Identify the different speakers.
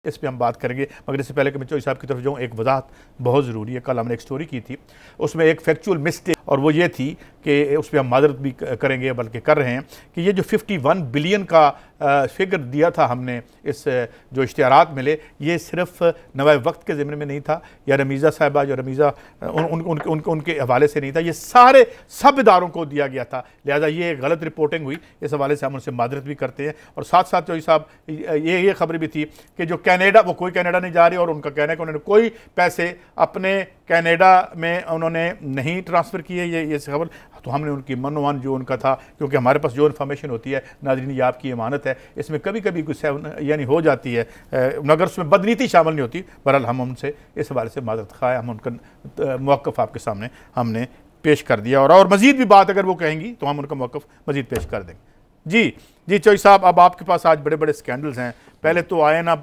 Speaker 1: इस पर हम बात करेंगे, मगर इससे पहले कि मैं चौधरी साहब की तरफ जाऊँ, एक वजाहत बहुत ज़रूरी है। कल हमने एक स्टोरी की थी, उसमें एक फैक्चुअल मिस्टेक, और वो ये थी कि उस पर हम माजरत भी करेंगे, बल्कि कर रहे हैं, कि ये जो 51 बिलियन का फिगर दिया था हमने, इस जो इश्तिहारात मिले, ये सिर्फ नवाए वक्त के ज़िम्मे में नहीं था, या रमीज़ा साहिबा, जो रमीज़ा उनके हवाले से नहीं था, ये सारे सब इदारों को दिया गया था। लिहाजा ये गलत रिपोर्टिंग हुई, इस हवाले से हम उनसे माजरत भी करते हैं। और साथ साथ चौधरी साहब ये खबर भी थी कि जो कनाडा, वो कोई कनाडा नहीं जा रही, और उनका कहना है कि उन्होंने कोई पैसे अपने कनाडा में उन्होंने नहीं ट्रांसफ़र किए। ये खबर तो हमने उनकी मनोवान जो उनका था, क्योंकि हमारे पास जो इन्फॉर्मेशन होती है नाज़रीन, ये आपकी इमानत है, इसमें कभी कभी गुस्सा यानी हो जाती है, मगर उसमें बदनीति शामिल नहीं होती। बहरहाल हम उनसे इस हवाले से माजरत खाए, हम उनका मौक़िफ़ आपके सामने हमने पेश कर दिया, और मज़ीद भी बात अगर वो कहेंगी तो हम उनका मौक़िफ़ मज़ीद पेश कर देंगे। जी चौधरी साहब, अब आपके पास आज बड़े बड़े स्कैंडल्स हैं। पहले तो आए ना